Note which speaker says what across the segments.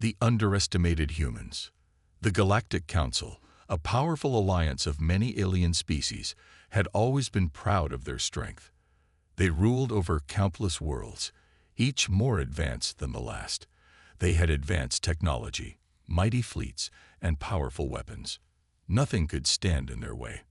Speaker 1: The underestimated humans. The Galactic Council, a powerful alliance of many alien species, had always been proud of their strength. They ruled over countless worlds, each more advanced than the last. They had advanced technology, mighty fleets, and powerful weapons. Nothing could stand in their way.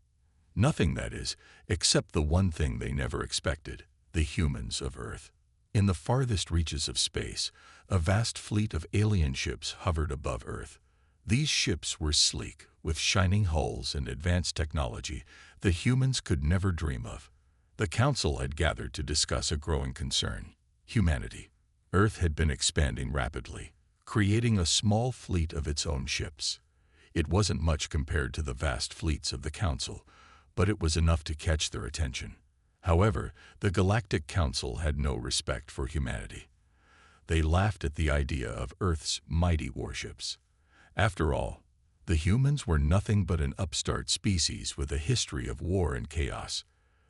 Speaker 1: Nothing, that is, except the one thing they never expected: the humans of Earth. In the farthest reaches of space, a vast fleet of alien ships hovered above Earth. These ships were sleek, with shining hulls and advanced technology the humans could never dream of. The Council had gathered to discuss a growing concern: humanity. Earth had been expanding rapidly, creating a small fleet of its own ships. It wasn't much compared to the vast fleets of the Council, but it was enough to catch their attention. However, the Galactic Council had no respect for humanity. They laughed at the idea of Earth's mighty warships. After all, the humans were nothing but an upstart species with a history of war and chaos.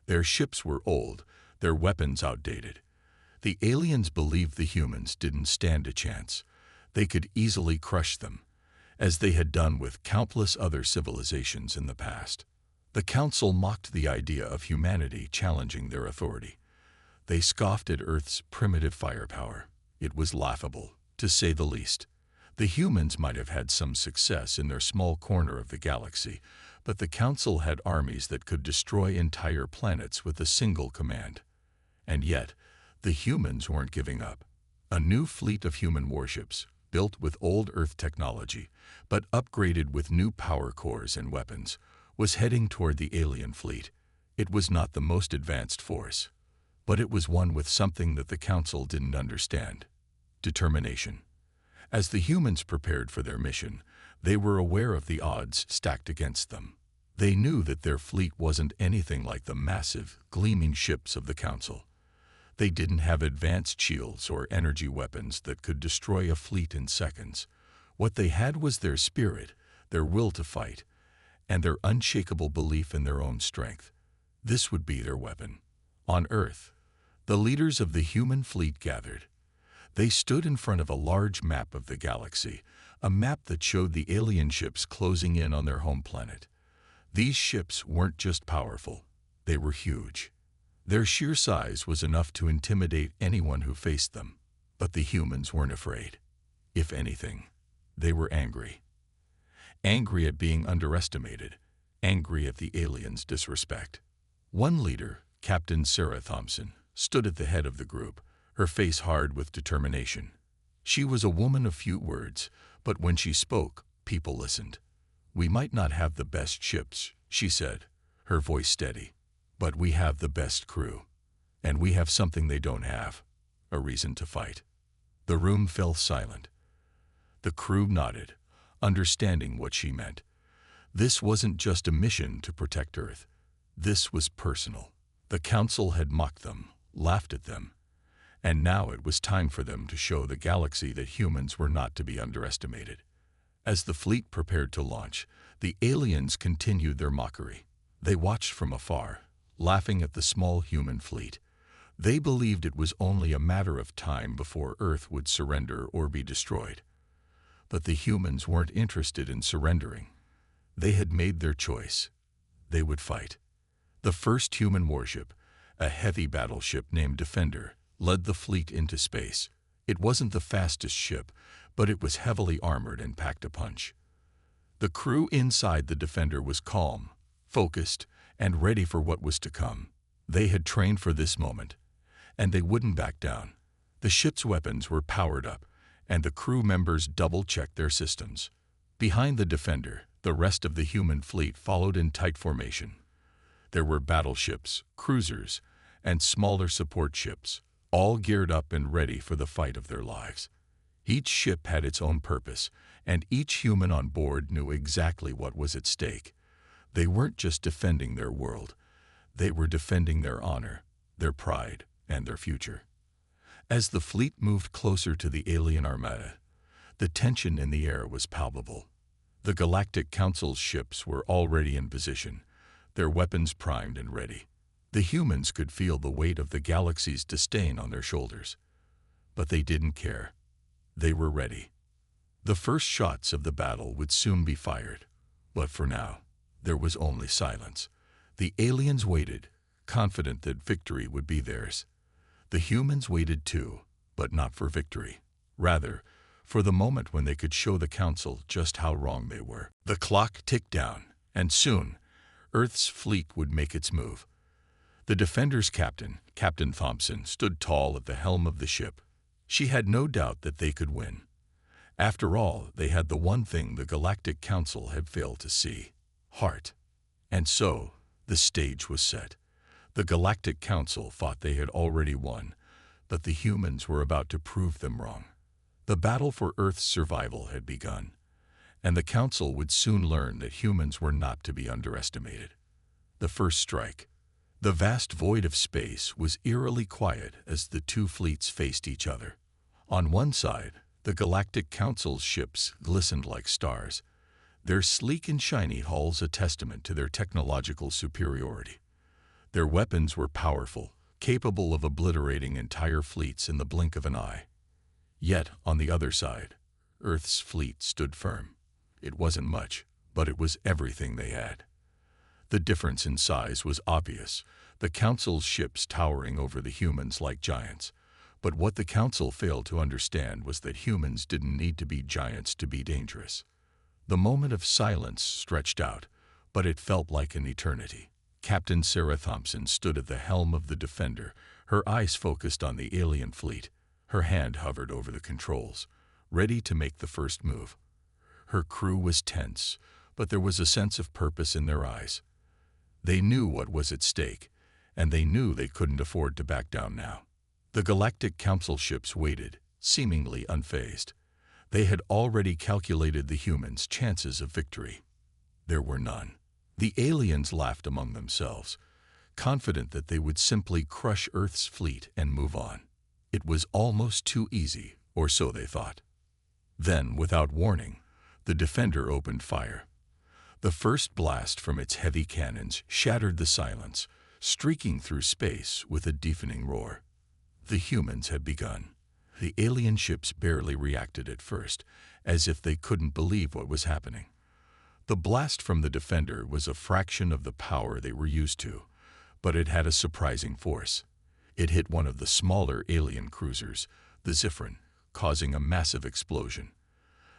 Speaker 1: Their ships were old, their weapons outdated. The aliens believed the humans didn't stand a chance. They could easily crush them, as they had done with countless other civilizations in the past. The Council mocked the idea of humanity challenging their authority. They scoffed at Earth's primitive firepower. It was laughable, to say the least. The humans might have had some success in their small corner of the galaxy, but the Council had armies that could destroy entire planets with a single command. And yet, the humans weren't giving up. A new fleet of human warships, built with old Earth technology, but upgraded with new power cores and weapons, was heading toward the alien fleet. It was not the most advanced force, but it was one with something that the Council didn't understand: determination. As the humans prepared for their mission, they were aware of the odds stacked against them. They knew that their fleet wasn't anything like the massive, gleaming ships of the Council. They didn't have advanced shields or energy weapons that could destroy a fleet in seconds. What they had was their spirit, their will to fight, and their unshakable belief in their own strength. This would be their weapon. On Earth, the leaders of the human fleet gathered. They stood in front of a large map of the galaxy, a map that showed the alien ships closing in on their home planet. These ships weren't just powerful, they were huge. Their sheer size was enough to intimidate anyone who faced them. But the humans weren't afraid. If anything, they were angry. Angry at being underestimated, angry at the aliens' disrespect. One leader, Captain Sarah Thompson, stood at the head of the group, her face hard with determination. She was a woman of few words, but when she spoke, people listened. "We might not have the best ships," she said, her voice steady, "but we have the best crew. And we have something they don't have: a reason to fight." The room fell silent. The crew nodded, understanding what she meant. This wasn't just a mission to protect Earth. This was personal. The Council had mocked them, laughed at them, and now it was time for them to show the galaxy that humans were not to be underestimated. As the fleet prepared to launch, the aliens continued their mockery. They watched from afar, laughing at the small human fleet. They believed it was only a matter of time before Earth would surrender or be destroyed. But the humans weren't interested in surrendering. They had made their choice. They would fight. The first human warship, a heavy battleship named Defender, led the fleet into space. It wasn't the fastest ship, but it was heavily armored and packed a punch. The crew inside the Defender was calm, focused, and ready for what was to come. They had trained for this moment, and they wouldn't back down. The ship's weapons were powered up, and the crew members double-checked their systems. Behind the Defender, the rest of the human fleet followed in tight formation. There were battleships, cruisers, and smaller support ships, all geared up and ready for the fight of their lives. Each ship had its own purpose, and each human on board knew exactly what was at stake. They weren't just defending their world. They were defending their honor, their pride, and their future. As the fleet moved closer to the alien armada, the tension in the air was palpable. The Galactic Council's ships were already in position, their weapons primed and ready. The humans could feel the weight of the galaxy's disdain on their shoulders. But they didn't care. They were ready. The first shots of the battle would soon be fired, but for now, there was only silence. The aliens waited, confident that victory would be theirs. The humans waited too, but not for victory. Rather, for the moment when they could show the Council just how wrong they were. The clock ticked down, and soon, Earth's fleet would make its move. The Defender's captain, Captain Thompson, stood tall at the helm of the ship. She had no doubt that they could win. After all, they had the one thing the Galactic Council had failed to see: heart. And so, the stage was set. The Galactic Council thought they had already won, but the humans were about to prove them wrong. The battle for Earth's survival had begun, and the Council would soon learn that humans were not to be underestimated. The first strike. The vast void of space was eerily quiet as the two fleets faced each other. On one side, the Galactic Council's ships glistened like stars, their sleek and shiny hulls a testament to their technological superiority. Their weapons were powerful, capable of obliterating entire fleets in the blink of an eye. Yet, on the other side, Earth's fleet stood firm. It wasn't much, but it was everything they had. The difference in size was obvious, the Council's ships towering over the humans like giants. But what the Council failed to understand was that humans didn't need to be giants to be dangerous. The moment of silence stretched out, but it felt like an eternity. Captain Sarah Thompson stood at the helm of the Defender, her eyes focused on the alien fleet. Her hand hovered over the controls, ready to make the first move. Her crew was tense, but there was a sense of purpose in their eyes. They knew what was at stake, and they knew they couldn't afford to back down now. The Galactic Council ships waited, seemingly unfazed. They had already calculated the humans' chances of victory. There were none. The aliens laughed among themselves, confident that they would simply crush Earth's fleet and move on. It was almost too easy, or so they thought. Then, without warning, the Defender opened fire. The first blast from its heavy cannons shattered the silence, streaking through space with a deafening roar. The humans had begun. The alien ships barely reacted at first, as if they couldn't believe what was happening. The blast from the Defender was a fraction of the power they were used to, but it had a surprising force. It hit one of the smaller alien cruisers, the Zifron, causing a massive explosion.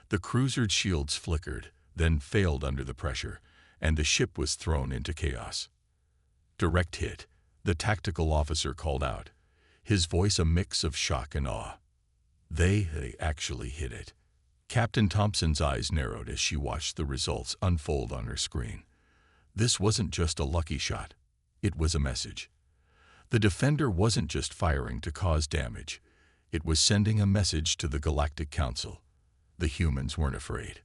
Speaker 1: The cruiser's shields flickered, then failed under the pressure, and the ship was thrown into chaos. "Direct hit," the tactical officer called out, his voice a mix of shock and awe. They actually hit it. Captain Thompson's eyes narrowed as she watched the results unfold on her screen. This wasn't just a lucky shot. It was a message. The Defender wasn't just firing to cause damage. It was sending a message to the Galactic Council. The humans weren't afraid.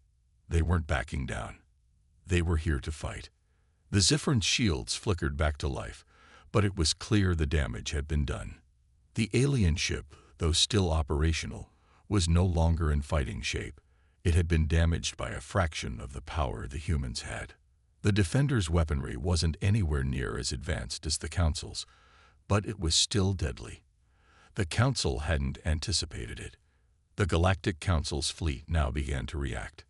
Speaker 1: They weren't backing down. They were here to fight. The Zifron's shields flickered back to life, but it was clear the damage had been done. The alien ship, though still operational, was no longer in fighting shape. It had been damaged by a fraction of the power the humans had. The Defender's weaponry wasn't anywhere near as advanced as the Council's, but it was still deadly. The Council hadn't anticipated it. The Galactic Council's fleet now began to react.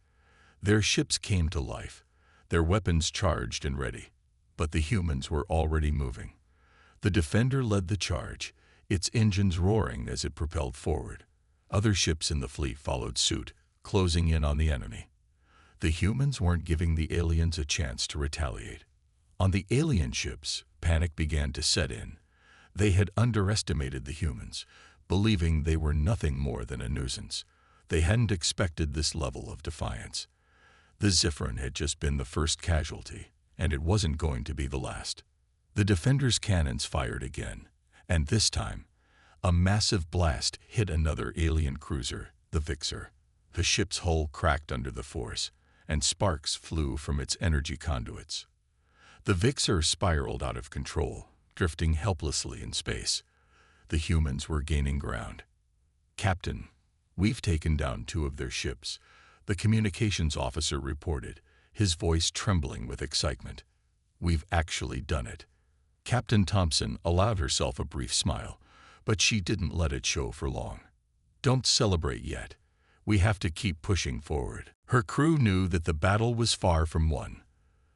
Speaker 1: Their ships came to life, their weapons charged and ready, but the humans were already moving. The Defender led the charge, its engines roaring as it propelled forward. Other ships in the fleet followed suit, closing in on the enemy. The humans weren't giving the aliens a chance to retaliate. On the alien ships, panic began to set in. They had underestimated the humans, believing they were nothing more than a nuisance. They hadn't expected this level of defiance. The Zifron had just been the first casualty, and it wasn't going to be the last. The Defender's cannons fired again, and this time, a massive blast hit another alien cruiser, the Vixer. The ship's hull cracked under the force, and sparks flew from its energy conduits. The Vixer spiraled out of control, drifting helplessly in space. The humans were gaining ground. "Captain, we've taken down 2 of their ships," the communications officer reported, his voice trembling with excitement. "We've actually done it." Captain Thompson allowed herself a brief smile, but she didn't let it show for long. "Don't celebrate yet. We have to keep pushing forward." Her crew knew that the battle was far from won.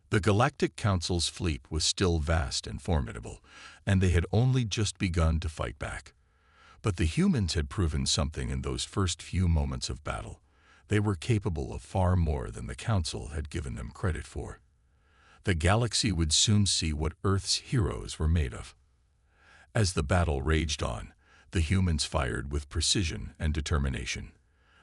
Speaker 1: The Galactic Council's fleet was still vast and formidable, and they had only just begun to fight back. But the humans had proven something in those first few moments of battle. They were capable of far more than the Council had given them credit for. The galaxy would soon see what Earth's heroes were made of. As the battle raged on, the humans fired with precision and determination.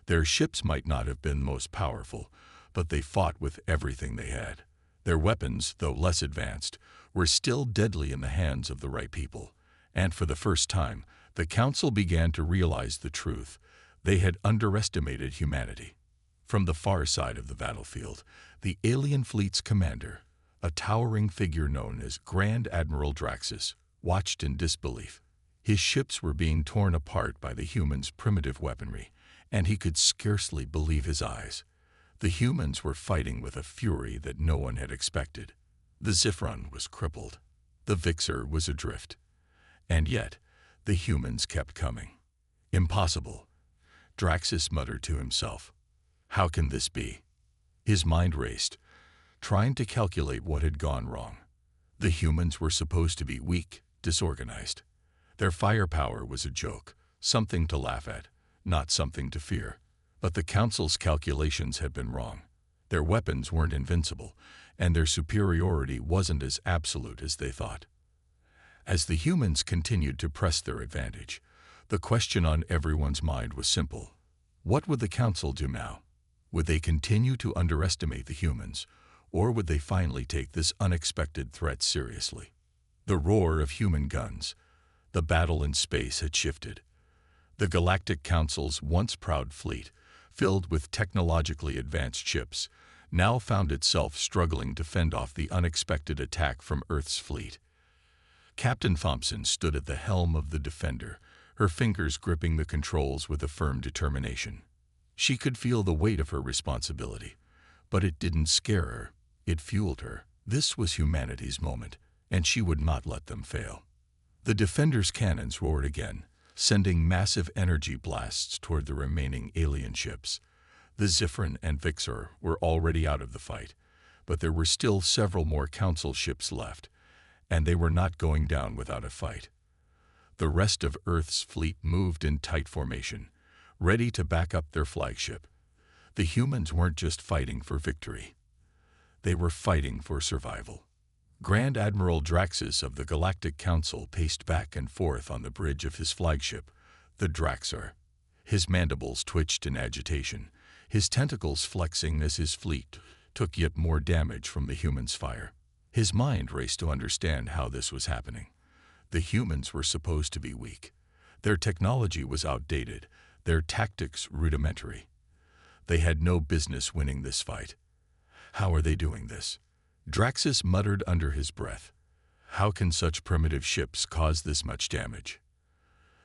Speaker 1: Their ships might not have been most powerful, but they fought with everything they had. Their weapons, though less advanced, were still deadly in the hands of the right people. And for the first time, the Council began to realize the truth. They had underestimated humanity. From the far side of the battlefield, the alien fleet's commander, a towering figure known as Grand Admiral Draxus, watched in disbelief. His ships were being torn apart by the humans' primitive weaponry, and he could scarcely believe his eyes. The humans were fighting with a fury that no one had expected. The Zifron was crippled. The Vixer was adrift. And yet, the humans kept coming. "Impossible," Draxus muttered to himself. "How can this be?" His mind raced, trying to calculate what had gone wrong. The humans were supposed to be weak, disorganized. Their firepower was a joke, something to laugh at, not something to fear. But the Council's calculations had been wrong. Their weapons weren't invincible, and their superiority wasn't as absolute as they thought. As the humans continued to press their advantage, the question on everyone's mind was simple. What would the Council do now? Would they continue to underestimate the humans, or would they finally take this unexpected threat seriously? The roar of human guns, the battle in space had shifted. The Galactic Council's once proud fleet, filled with technologically advanced ships, now found itself struggling to fend off the unexpected attack from Earth's fleet. Captain Thompson stood at the helm of the Defender, her fingers gripping the controls with a firm determination. She could feel the weight of her responsibility, but it didn't scare her, it fueled her. This was humanity's moment, and she would not let them fail. The Defender's cannons roared again, sending massive energy blasts toward the remaining alien ships. The Zifron and Vixer were already out of the fight, but there were still several more Council ships left, and they were not going down without a fight. The rest of Earth's fleet moved in tight formation, ready to back up their flagship. The humans weren't just fighting for victory. They were fighting for survival. Grand Admiral Draxus of the Galactic Council paced back and forth on the bridge of his flagship, the Draxar. His mandibles twitched in agitation, his tentacles flexing as his fleet took yet more damage from the humans' fire. His mind raced to understand how this was happening. The humans were supposed to be weak. Their technology was outdated, their tactics rudimentary. They had no business winning this fight. How are they doing this? Draxus muttered under his breath. How can such primitive ships cause this much damage?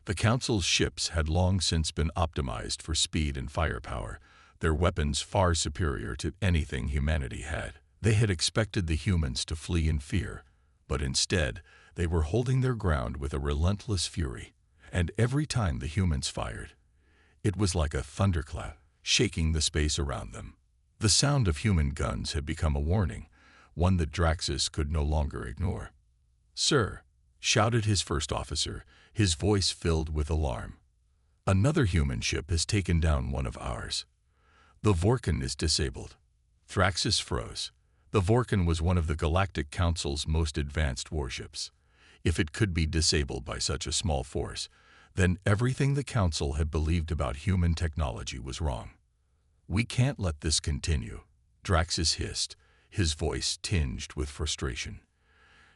Speaker 1: The Council's ships had long since been optimized for speed and firepower, their weapons far superior to anything humanity had. They had expected the humans to flee in fear, but instead, they were holding their ground with a relentless fury. And every time the humans fired, it was like a thunderclap, shaking the space around them. The sound of human guns had become a warning, one that Draxus could no longer ignore. "Sir," shouted his first officer, his voice filled with alarm. "Another human ship has taken down one of ours. The Vorkan is disabled." Draxus froze. The Vorkan was one of the Galactic Council's most advanced warships. If it could be disabled by such a small force, then everything the Council had believed about human technology was wrong. "We can't let this continue," Draxus hissed, his voice tinged with frustration.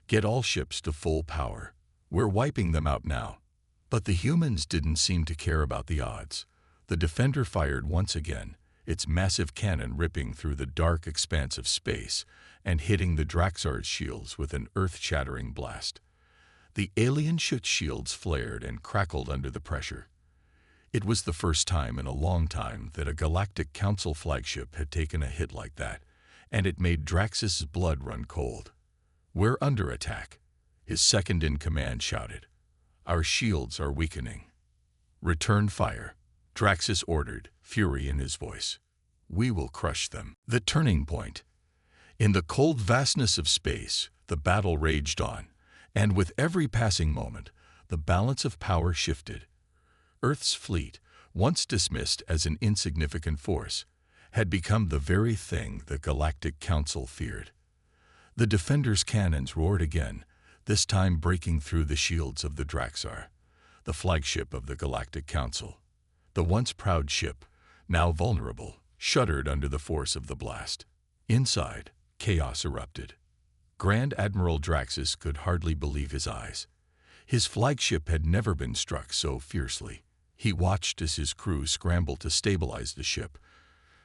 Speaker 1: "Get all ships to full power. We're wiping them out now." But the humans didn't seem to care about the odds. The Defender fired once again, its massive cannon ripping through the dark expanse of space and hitting the Draxar's shields with an earth-shattering blast. The alien ship's shields flared and crackled under the pressure. It was the first time in a long time that a Galactic Council flagship had taken a hit like that, and it made Draxus' blood run cold. "We're under attack," his second-in-command shouted. "Our shields are weakening." "Return fire," Draxus ordered, fury in his voice. "We will crush them." The turning point. In the cold vastness of space, the battle raged on, and with every passing moment, the balance of power shifted. Earth's fleet, once dismissed as an insignificant force, had become the very thing the Galactic Council feared. The Defender's cannons roared again, this time breaking through the shields of the Draxar, the flagship of the Galactic Council. The once proud ship, now vulnerable, shuddered under the force of the blast. Inside, chaos erupted. Grand Admiral Draxus could hardly believe his eyes. His flagship had never been struck so fiercely. He watched as his crew scrambled to stabilize the ship,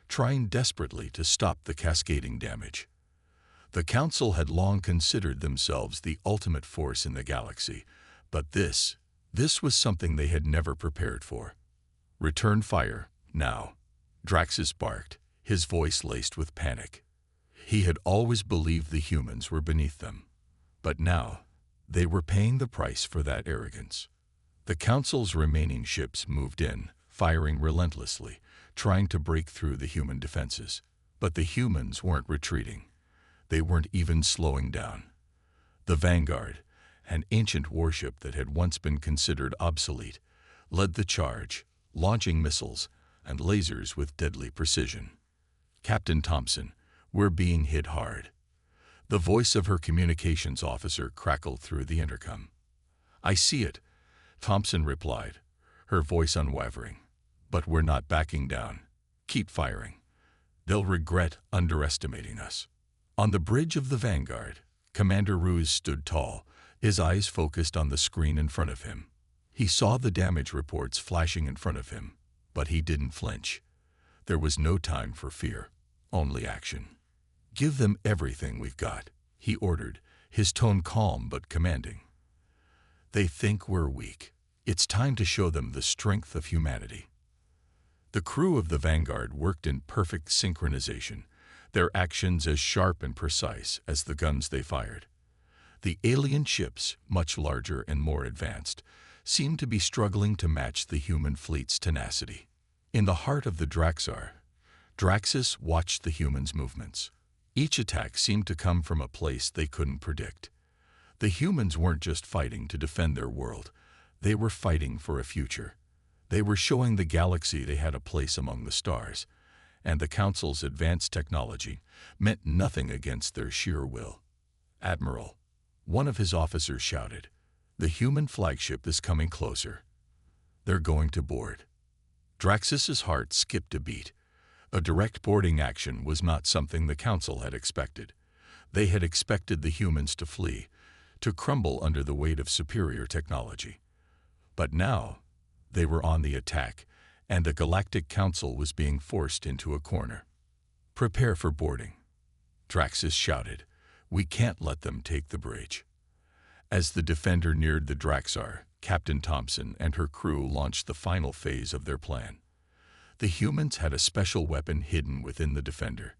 Speaker 1: trying desperately to stop the cascading damage. The Council had long considered themselves the ultimate force in the galaxy, but this was something they had never prepared for. "Return fire, now," Draxus barked, his voice laced with panic. He had always believed the humans were beneath them, but now they were paying the price for that arrogance. The Council's remaining ships moved in, firing relentlessly, trying to break through the human defenses. But the humans weren't retreating. They weren't even slowing down. The Vanguard, an ancient warship that had once been considered obsolete, led the charge, launching missiles and lasers with deadly precision. "Captain Thompson, we're being hit hard." The voice of her communications officer crackled through the intercom. "I see it," Thompson replied, her voice unwavering. "But we're not backing down. Keep firing. They'll regret underestimating us." On the bridge of the Vanguard, Commander Ruse stood tall, his eyes focused on the screen in front of him. He saw the damage reports flashing in front of him, but he didn't flinch. There was no time for fear, only action. "Give them everything we've got," he ordered, his tone calm but commanding. "They think we're weak. It's time to show them the strength of humanity." The crew of the Vanguard worked in perfect synchronization, their actions as sharp and precise as the guns they fired. The alien ships, much larger and more advanced, seemed to be struggling to match the human fleet's tenacity. In the heart of the Draxar, Draxus watched the humans' movements. Each attack seemed to come from a place they couldn't predict. The humans weren't just fighting to defend their world, they were fighting for a future. They were showing the galaxy they had a place among the stars, and the Council's advanced technology meant nothing against their sheer will. "Admiral," one of his officers shouted, "the human flagship is coming closer. They're going to board." Draxus's heart skipped a beat. A direct boarding action was not something the Council had expected. They had expected the humans to flee, to crumble under the weight of superior technology. But now, they were on the attack, and the Galactic Council was being forced into a corner. "Prepare for boarding," Draxus shouted. "We can't let them take the bridge." As the Defender neared the Draxar, Captain Thompson and her crew launched the final phase of their plan. The humans had a special weapon hidden within the Defender,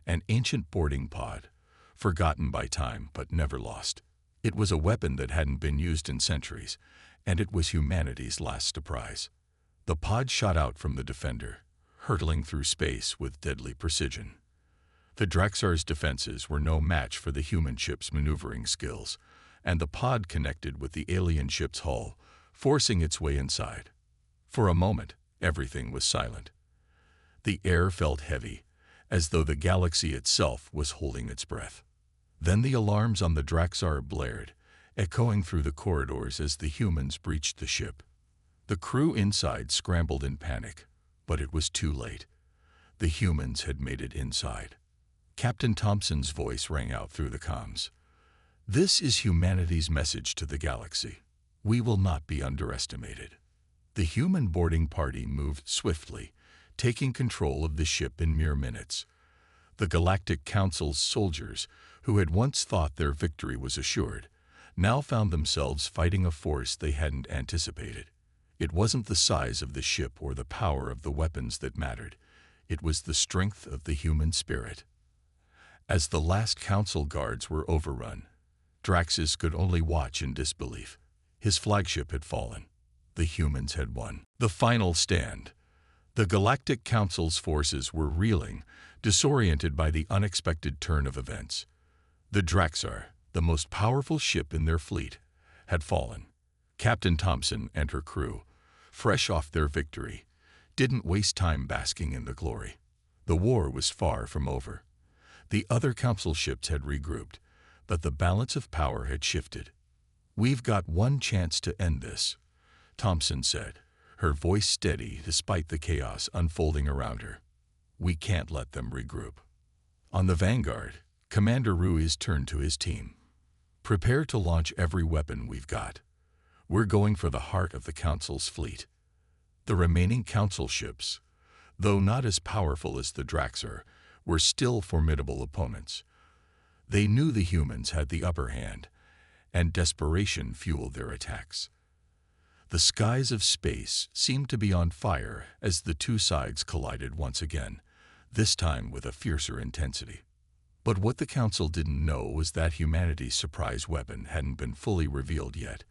Speaker 1: an ancient boarding pod, forgotten by time but never lost. It was a weapon that hadn't been used in centuries, and it was humanity's last surprise. The pod shot out from the Defender, hurtling through space with deadly precision. The Draxar's defenses were no match for the human ship's maneuvering skills, and the pod connected with the alien ship's hull, forcing its way inside. For a moment, everything was silent. The air felt heavy, as though the galaxy itself was holding its breath. Then the alarms on the Draxar blared, echoing through the corridors as the humans breached the ship. The crew inside scrambled in panic, but it was too late. The humans had made it inside. Captain Thompson's voice rang out through the comms. "This is humanity's message to the galaxy. We will not be underestimated." The human boarding party moved swiftly, taking control of the ship in mere minutes. The Galactic Council's soldiers, who had once thought their victory was assured, now found themselves fighting a force they hadn't anticipated. It wasn't the size of the ship or the power of the weapons that mattered. It was the strength of the human spirit. As the last Council guards were overrun, Draxus could only watch in disbelief. His flagship had fallen. The humans had won. The final stand. The Galactic Council's forces were reeling, disoriented by the unexpected turn of events. The Draxar, the most powerful ship in their fleet, had fallen. Captain Thompson and her crew, fresh off their victory, didn't waste time basking in the glory. The war was far from over. The other council ships had regrouped, but the balance of power had shifted. "We've got one chance to end this," Thompson said, her voice steady despite the chaos unfolding around her. "We can't let them regroup." On the Vanguard, Commander Ruiz turned to his team. "Prepare to launch every weapon we've got. We're going for the heart of the Council's fleet." The remaining Council ships, though not as powerful as the Draxar, were still formidable opponents. They knew the humans had the upper hand, and desperation fueled their attacks. The skies of space seemed to be on fire as the two sides collided once again, this time with a fiercer intensity. But what the Council didn't know was that humanity's surprise weapon hadn't been fully revealed yet.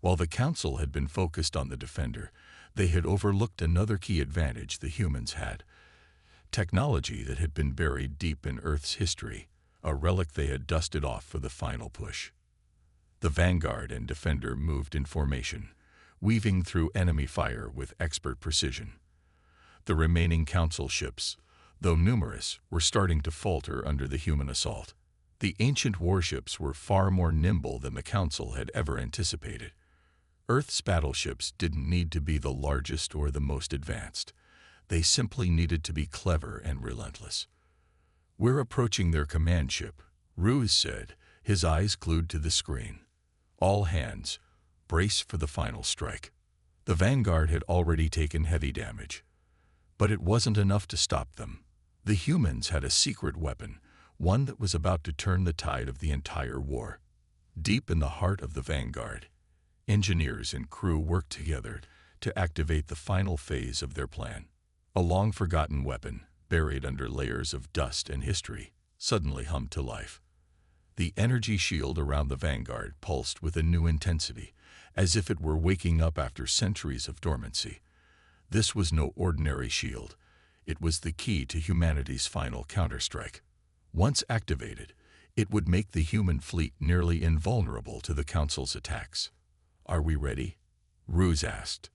Speaker 1: While the Council had been focused on the Defender, they had overlooked another key advantage the humans had: technology that had been buried deep in Earth's history, a relic they had dusted off for the final push. The Vanguard and Defender moved in formation, weaving through enemy fire with expert precision. The remaining Council ships, though numerous, were starting to falter under the human assault. The ancient warships were far more nimble than the Council had ever anticipated. Earth's battleships didn't need to be the largest or the most advanced. They simply needed to be clever and relentless. "We're approaching their command ship," Ruiz said, his eyes glued to the screen. "All hands, brace for the final strike." The Vanguard had already taken heavy damage. But it wasn't enough to stop them. The humans had a secret weapon, one that was about to turn the tide of the entire war. Deep in the heart of the Vanguard, engineers and crew worked together to activate the final phase of their plan. A long-forgotten weapon, buried under layers of dust and history, suddenly hummed to life. The energy shield around the Vanguard pulsed with a new intensity, as if it were waking up after centuries of dormancy. This was no ordinary shield. It was the key to humanity's final counterstrike. Once activated, it would make the human fleet nearly invulnerable to the Council's attacks. "Are we ready?" Ruiz asked.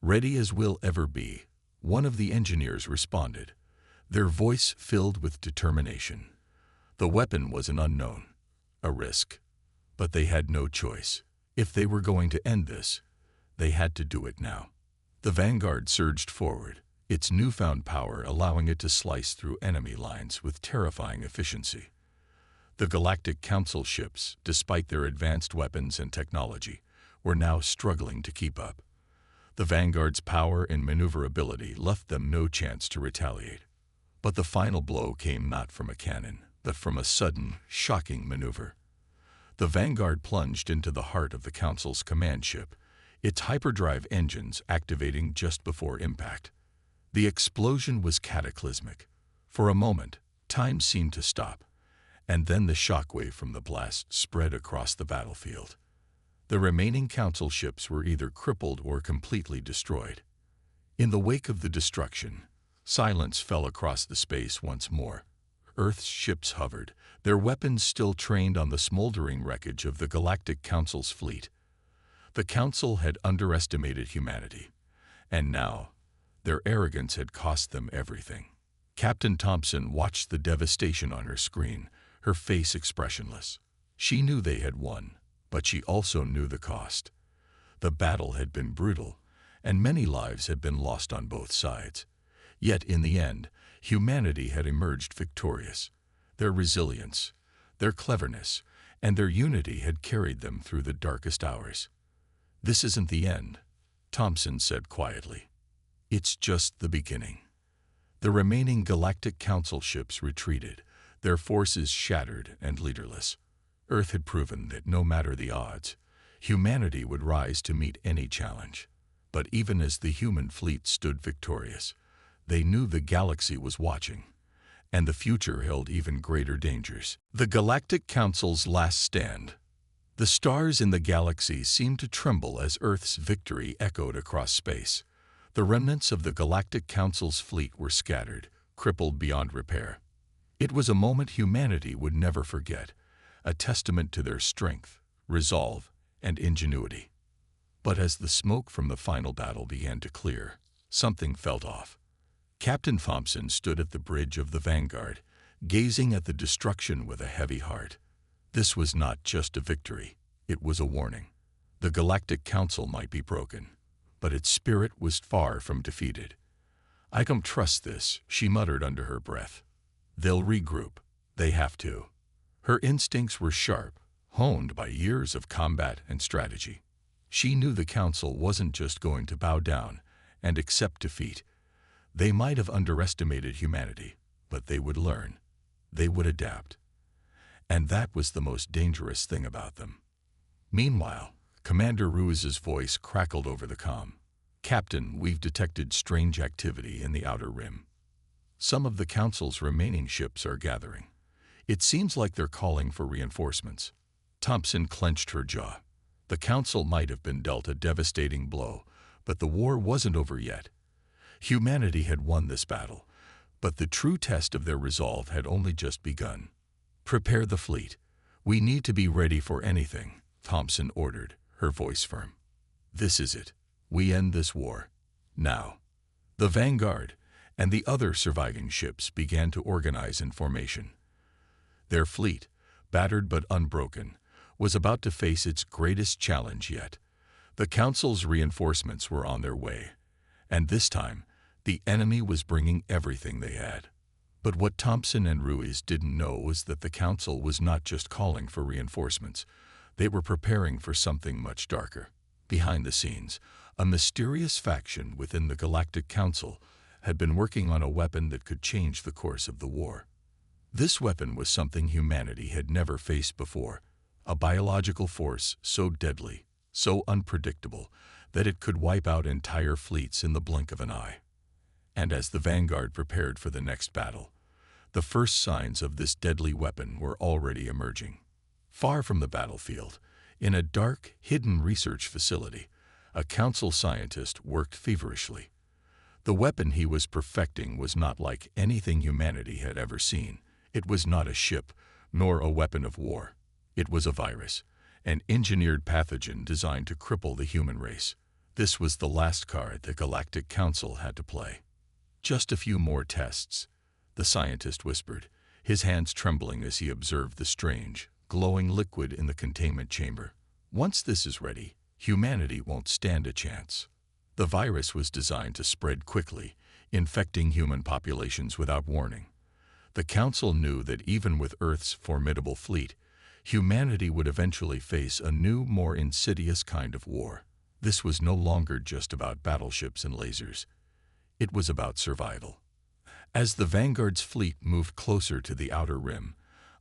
Speaker 1: "Ready as we'll ever be," one of the engineers responded, their voice filled with determination. The weapon was an unknown, a risk, but they had no choice. If they were going to end this, they had to do it now. The Vanguard surged forward, its newfound power allowing it to slice through enemy lines with terrifying efficiency. The Galactic Council ships, despite their advanced weapons and technology, were now struggling to keep up. The Vanguard's power and maneuverability left them no chance to retaliate. But the final blow came not from a cannon, but from a sudden, shocking maneuver. The Vanguard plunged into the heart of the Council's command ship, its hyperdrive engines activating just before impact. The explosion was cataclysmic. For a moment, time seemed to stop, and then the shockwave from the blast spread across the battlefield. The remaining Council ships were either crippled or completely destroyed. In the wake of the destruction, silence fell across the space once more. Earth's ships hovered, their weapons still trained on the smoldering wreckage of the Galactic Council's fleet. The Council had underestimated humanity, and now their arrogance had cost them everything. Captain Thompson watched the devastation on her screen, her face expressionless. She knew they had won, but she also knew the cost. The battle had been brutal, and many lives had been lost on both sides. Yet in the end, humanity had emerged victorious. Their resilience, their cleverness, and their unity had carried them through the darkest hours. "This isn't the end," Thompson said quietly. "It's just the beginning." The remaining Galactic Council ships retreated, their forces shattered and leaderless. Earth had proven that no matter the odds, humanity would rise to meet any challenge. But even as the human fleet stood victorious, they knew the galaxy was watching, and the future held even greater dangers. The Galactic Council's last stand. The stars in the galaxy seemed to tremble as Earth's victory echoed across space. The remnants of the Galactic Council's fleet were scattered, crippled beyond repair. It was a moment humanity would never forget, a testament to their strength, resolve, and ingenuity. But as the smoke from the final battle began to clear, something felt off. Captain Thompson stood at the bridge of the Vanguard, gazing at the destruction with a heavy heart. This was not just a victory, it was a warning. The Galactic Council might be broken, but its spirit was far from defeated. "I don't trust this," she muttered under her breath. "They'll regroup. They have to." Her instincts were sharp, honed by years of combat and strategy. She knew the Council wasn't just going to bow down and accept defeat. They might have underestimated humanity, but they would learn. They would adapt. And that was the most dangerous thing about them. Meanwhile, Commander Ruiz's voice crackled over the comm. "Captain, we've detected strange activity in the Outer Rim. Some of the Council's remaining ships are gathering. It seems like they're calling for reinforcements." Thompson clenched her jaw. The Council might have been dealt a devastating blow, but the war wasn't over yet. Humanity had won this battle, but the true test of their resolve had only just begun. "Prepare the fleet. We need to be ready for anything," Thompson ordered, her voice firm. "This is it. We end this war. Now." The Vanguard and the other surviving ships began to organize in formation. Their fleet, battered but unbroken, was about to face its greatest challenge yet. The Council's reinforcements were on their way, and this time, the enemy was bringing everything they had. But what Thompson and Ruiz didn't know was that the Council was not just calling for reinforcements. They were preparing for something much darker. Behind the scenes, a mysterious faction within the Galactic Council had been working on a weapon that could change the course of the war. This weapon was something humanity had never faced before, a biological force so deadly, so unpredictable, that it could wipe out entire fleets in the blink of an eye. And as the Vanguard prepared for the next battle, the first signs of this deadly weapon were already emerging. Far from the battlefield, in a dark, hidden research facility, a Council scientist worked feverishly. The weapon he was perfecting was not like anything humanity had ever seen. It was not a ship, nor a weapon of war. It was a virus, an engineered pathogen designed to cripple the human race. This was the last card the Galactic Council had to play. "Just a few more tests," the scientist whispered, his hands trembling as he observed the strange, glowing liquid in the containment chamber. "Once this is ready, humanity won't stand a chance." The virus was designed to spread quickly, infecting human populations without warning. The Council knew that even with Earth's formidable fleet, humanity would eventually face a new, more insidious kind of war. This was no longer just about battleships and lasers. It was about survival. As the Vanguard's fleet moved closer to the Outer Rim,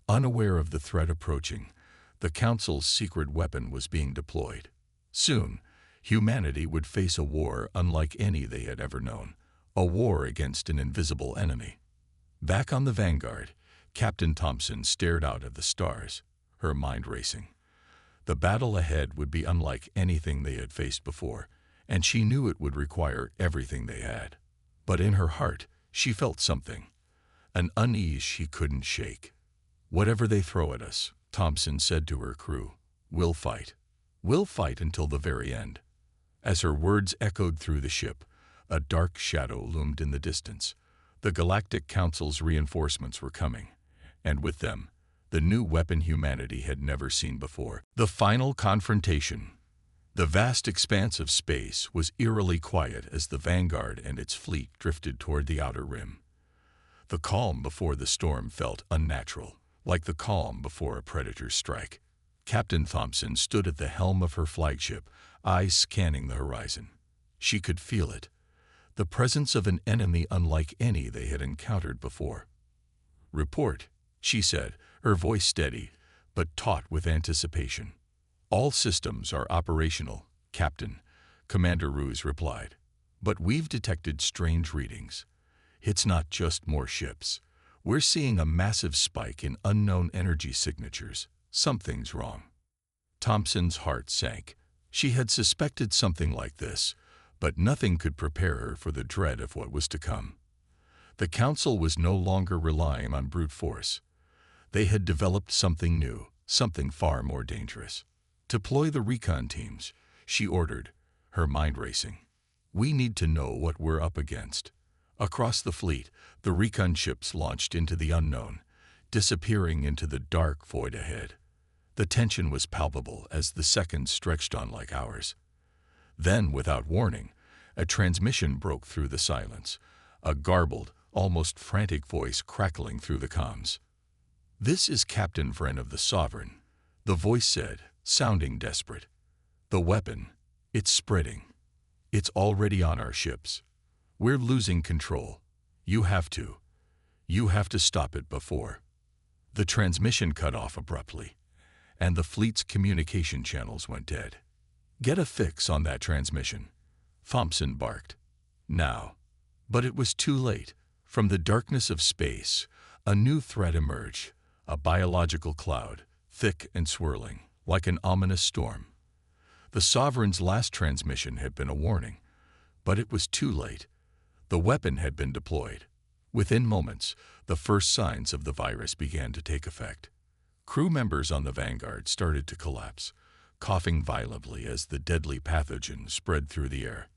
Speaker 1: unaware of the threat approaching, the Council's secret weapon was being deployed. Soon, humanity would face a war unlike any they had ever known, a war against an invisible enemy. Back on the Vanguard, Captain Thompson stared out at the stars, her mind racing. The battle ahead would be unlike anything they had faced before, and she knew it would require everything they had. But in her heart, she felt something, an unease she couldn't shake. "Whatever they throw at us," Thompson said to her crew, "we'll fight. We'll fight until the very end." As her words echoed through the ship, a dark shadow loomed in the distance. The Galactic Council's reinforcements were coming, and with them, the new weapon humanity had never seen before. The final confrontation. The vast expanse of space was eerily quiet as the Vanguard and its fleet drifted toward the Outer Rim. The calm before the storm felt unnatural, like the calm before a predator's strike. Captain Thompson stood at the helm of her flagship, eyes scanning the horizon. She could feel it, the presence of an enemy unlike any they had encountered before. "Report," she said, her voice steady, but taut with anticipation. "All systems are operational, Captain," Commander Ruiz replied. "But we've detected strange readings. It's not just more ships. We're seeing a massive spike in unknown energy signatures. Something's wrong." Thompson's heart sank. She had suspected something like this, But nothing could prepare her for the dread of what was to come. The Council was no longer relying on brute force. They had developed something new, something far more dangerous. "Deploy the recon teams," she ordered, her mind racing. "We need to know what we're up against." Across the fleet, the recon ships launched into the unknown, disappearing into the dark void ahead. The tension was palpable as the seconds stretched on like hours. Then, without warning, a transmission broke through the silence, a garbled, almost frantic voice crackling through the comms. "This is Captain Vren of the Sovereign," the voice said, sounding desperate. "The weapon, it's spreading. It's already on our ships. We're losing control. You have to stop it before." The transmission cut off abruptly, and the fleet's communication channels went dead. "Get a fix on that transmission," Thompson barked. "Now." But it was too late. From the darkness of space, a new threat emerged, a biological cloud, thick and swirling, like an ominous storm. The Sovereign's last transmission had been a warning, but it was too late. The weapon had been deployed. Within moments, the first signs of the virus began to take effect. Crew members on the Vanguard started to collapse, coughing violently as the deadly pathogen spread through the air.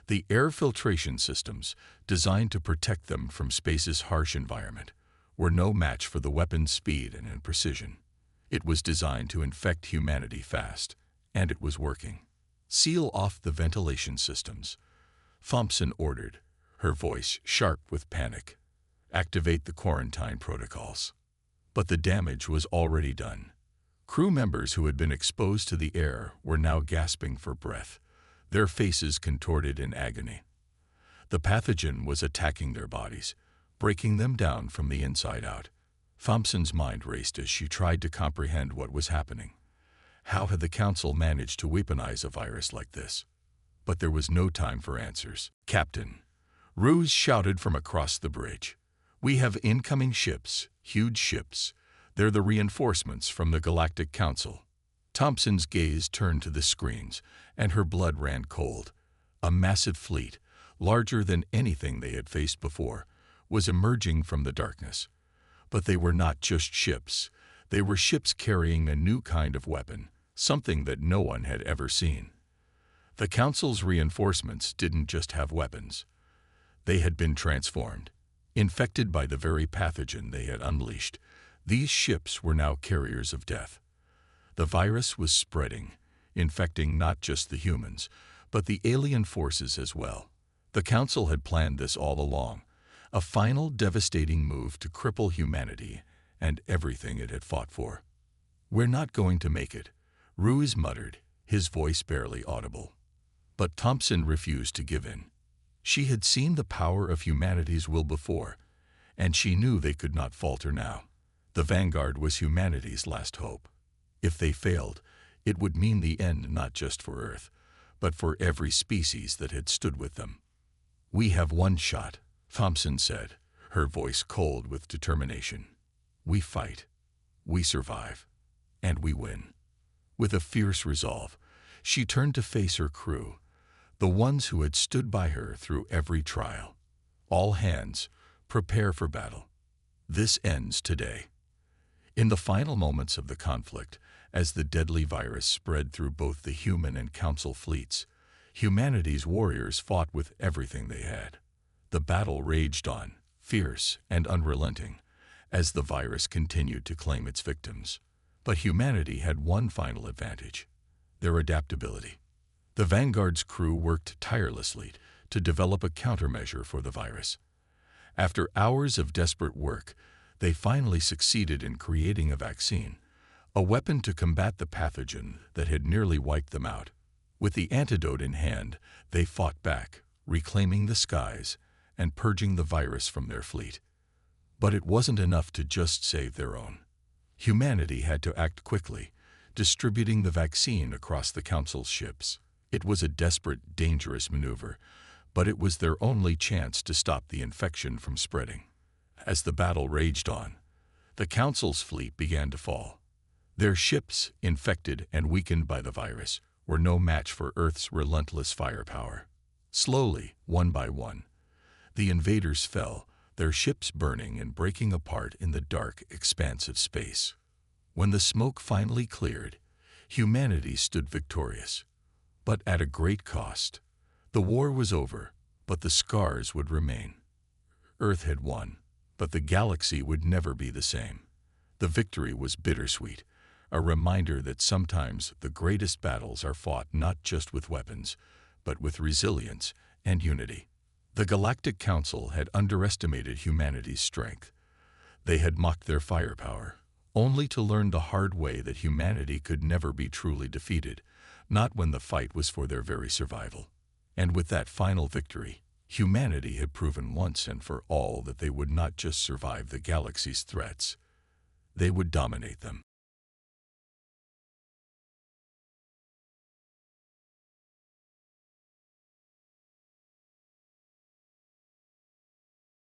Speaker 1: The air filtration systems, designed to protect them from space's harsh environment, were no match for the weapon's speed and precision. It was designed to infect humanity fast, and it was working. "Seal off the ventilation systems," Thompson ordered, her voice sharp with panic. "Activate the quarantine protocols." But the damage was already done. Crew members who had been exposed to the air were now gasping for breath, their faces contorted in agony. The pathogen was attacking their bodies, breaking them down from the inside out. Thompson's mind raced as she tried to comprehend what was happening. How had the Council managed to weaponize a virus like this? But there was no time for answers. "Captain," Ruse shouted from across the bridge, "we have incoming ships, huge ships. They're the reinforcements from the Galactic Council." Thompson's gaze turned to the screens, and her blood ran cold. A massive fleet, larger than anything they had faced before, was emerging from the darkness. But they were not just ships. They were ships carrying a new kind of weapon, something that no one had ever seen. The Council's reinforcements didn't just have weapons. They had been transformed. Infected by the very pathogen they had unleashed, these ships were now carriers of death. The virus was spreading, infecting not just the humans, but the alien forces as well. The Council had planned this all along, a final devastating move to cripple humanity and everything it had fought for. "We're not going to make it," Ruse muttered, his voice barely audible. But Thompson refused to give in. She had seen the power of humanity's will before, and she knew they could not falter now. The Vanguard was humanity's last hope. If they failed, it would mean the end not just for Earth, but for every species that had stood with them. "We have one shot," Thompson said, her voice cold with determination. "We fight, we survive, and we win." With a fierce resolve, she turned to face her crew, the ones who had stood by her through every trial. "All hands, prepare for battle. This ends today." In the final moments of the conflict, as the deadly virus spread through both the human and Council fleets, humanity's warriors fought with everything they had. The battle raged on, fierce and unrelenting, as the virus continued to claim its victims. But humanity had one final advantage: their adaptability. The Vanguard's crew worked tirelessly to develop a countermeasure for the virus. After hours of desperate work, they finally succeeded in creating a vaccine, a weapon to combat the pathogen that had nearly wiped them out. With the antidote in hand, they fought back, reclaiming the skies and purging the virus from their fleet. But it wasn't enough to just save their own. Humanity had to act quickly, distributing the vaccine across the Council's ships. It was a desperate, dangerous maneuver, but it was their only chance to stop the infection from spreading. As the battle raged on, the Council's fleet began to fall. Their ships, infected and weakened by the virus, were no match for Earth's relentless firepower. Slowly, one by one, the invaders fell, their ships burning and breaking apart in the dark expanse of space. When the smoke finally cleared, humanity stood victorious, but at a great cost. The war was over, but the scars would remain. Earth had won, but the galaxy would never be the same. The victory was bittersweet, a reminder that sometimes the greatest battles are fought not just with weapons, but with resilience and unity. The Galactic Council had underestimated humanity's strength. They had mocked their firepower, only to learn the hard way that humanity could never be truly defeated, not when the fight was for their very survival. And with that final victory, humanity had proven once and for all that they would not just survive the galaxy's threats, they would dominate them.